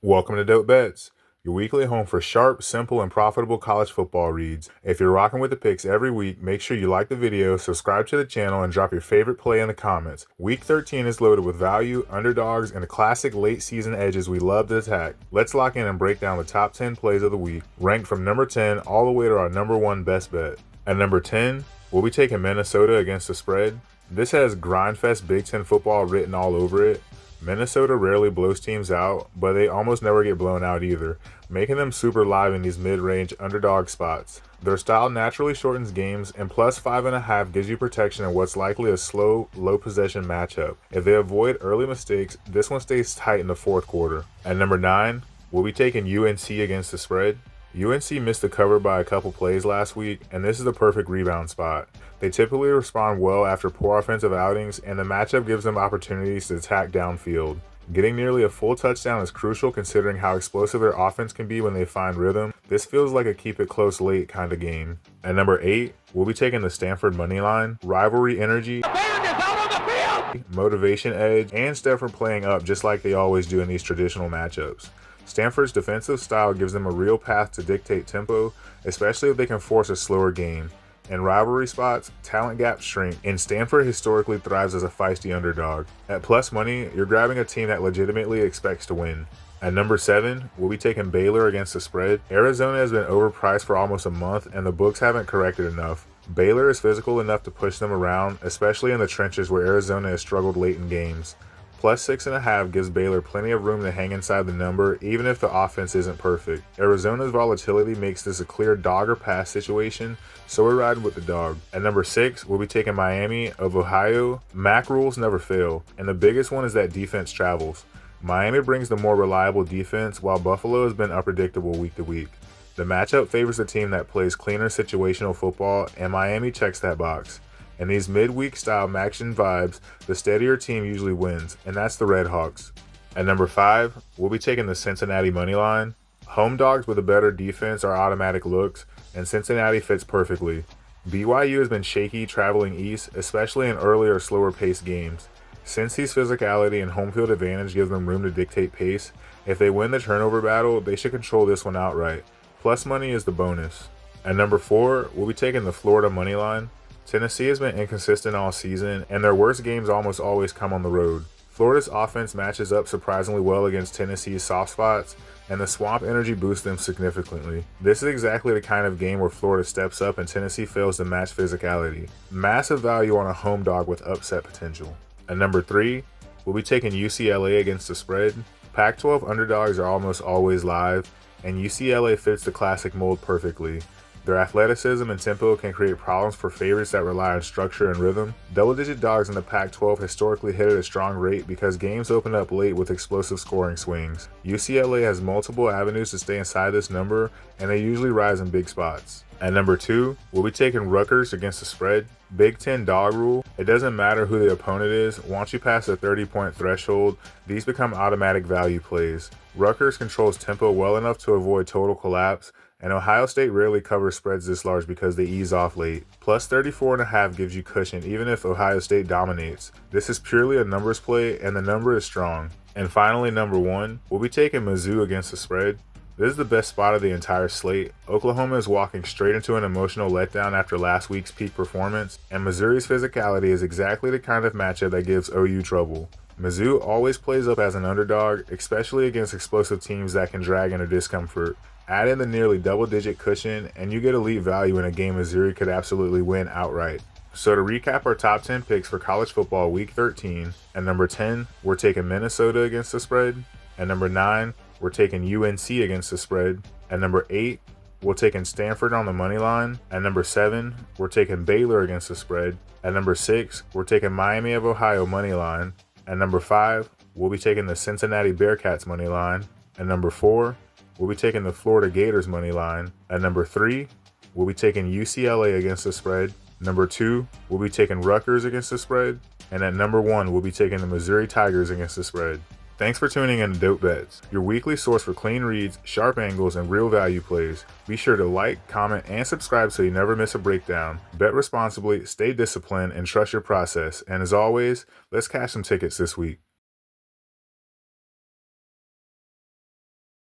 Welcome to DopeBets, your weekly home for sharp, simple, and profitable college football reads. If you're rocking with the picks every week, make sure you like the video, subscribe to the channel, and drop your favorite play in the comments. Week 13 is loaded with value, underdogs, and the classic late season edges we love to attack. Let's lock in and break down the top 10 plays of the week, ranked from number 10 all the way to our number 1 best bet. At number 10, we'll be taking Minnesota against the spread. This has Grindfest Big Ten football written all over it. Minnesota rarely blows teams out, but they almost never get blown out either, making them super live in these mid-range underdog spots. Their style naturally shortens games, and plus 5.5 gives you protection in what's likely a slow, low-possession matchup. If they avoid early mistakes, this one stays tight in the fourth quarter. At number 9, we'll be taking UNC against the spread. UNC missed the cover by a couple plays last week, and this is the perfect rebound spot. They typically respond well after poor offensive outings, and the matchup gives them opportunities to attack downfield. Getting nearly a full touchdown is crucial considering how explosive their offense can be when they find rhythm. This feels like a keep it close late kind of game. At number 8, we'll be taking the Stanford money line. Rivalry energy, motivation edge, and Stanford playing up just like they always do in these traditional matchups. Stanford's defensive style gives them a real path to dictate tempo, especially if they can force a slower game. In rivalry spots, talent gaps shrink, and Stanford historically thrives as a feisty underdog. At plus money, you're grabbing a team that legitimately expects to win. At number 7, we'll be taking Baylor against the spread. Arizona has been overpriced for almost a month, and the books haven't corrected enough. Baylor is physical enough to push them around, especially in the trenches where Arizona has struggled late in games. Plus 6.5 gives Baylor plenty of room to hang inside the number, even if the offense isn't perfect. Arizona's volatility makes this a clear dog or pass situation, so we're riding with the dog. At number 6, we'll be taking Miami of Ohio. MAC rules never fail, and the biggest one is that defense travels. Miami brings the more reliable defense, while Buffalo has been unpredictable week to week. The matchup favors the team that plays cleaner situational football, and Miami checks that box. In these midweek style action vibes, the steadier team usually wins, and that's the Red Hawks. At number 5, we'll be taking the Cincinnati money line. Home dogs with a better defense are automatic looks, and Cincinnati fits perfectly. BYU has been shaky traveling east, especially in earlier, slower paced games. Cincy's physicality and home field advantage gives them room to dictate pace. If they win the turnover battle, they should control this one outright. Plus money is the bonus. At number 4, we'll be taking the Florida money line. Tennessee has been inconsistent all season, and their worst games almost always come on the road. Florida's offense matches up surprisingly well against Tennessee's soft spots, and the swamp energy boosts them significantly. This is exactly the kind of game where Florida steps up and Tennessee fails to match physicality. Massive value on a home dog with upset potential. At number 3, we'll be taking UCLA against the spread. Pac-12 underdogs are almost always live, and UCLA fits the classic mold perfectly. Their athleticism and tempo can create problems for favorites that rely on structure and rhythm. Double-digit dogs in the Pac-12 historically hit at a strong rate because games open up late with explosive scoring swings. UCLA has multiple avenues to stay inside this number, and they usually rise in big spots. At number 2, we'll be taking Rutgers against the spread. Big Ten dog rule. It doesn't matter who the opponent is. Once you pass the 30-point threshold, these become automatic value plays. Rutgers controls tempo well enough to avoid total collapse, and Ohio State rarely covers spreads this large because they ease off late. Plus 34.5 gives you cushion even if Ohio State dominates. This is purely a numbers play, and the number is strong. And finally, number 1, we'll be taking Mizzou against the spread. This is the best spot of the entire slate. Oklahoma is walking straight into an emotional letdown after last week's peak performance, and Missouri's physicality is exactly the kind of matchup that gives OU trouble. Mizzou always plays up as an underdog, especially against explosive teams that can drag into discomfort. Add in the nearly double-digit cushion, and you get elite value in a game Missouri could absolutely win outright. So to recap our top 10 picks for college football week 13, at number 10, we're taking Minnesota against the spread. At number 9, we're taking UNC against the spread. At number 8, we're taking Stanford on the money line. At number 7, we're taking Baylor against the spread. At number 6, we're taking Miami of Ohio money line. At number 5, we'll be taking the Cincinnati Bearcats money line. At number 4, we'll be taking the Florida Gators money line. At number 3, we'll be taking UCLA against the spread. Number 2, we'll be taking Rutgers against the spread. And at number 1, we'll be taking the Missouri Tigers against the spread. Thanks for tuning in to DopeBets, your weekly source for clean reads, sharp angles, and real value plays. Be sure to like, comment, and subscribe so you never miss a breakdown. Bet responsibly, stay disciplined, and trust your process. And as always, let's cash some tickets this week.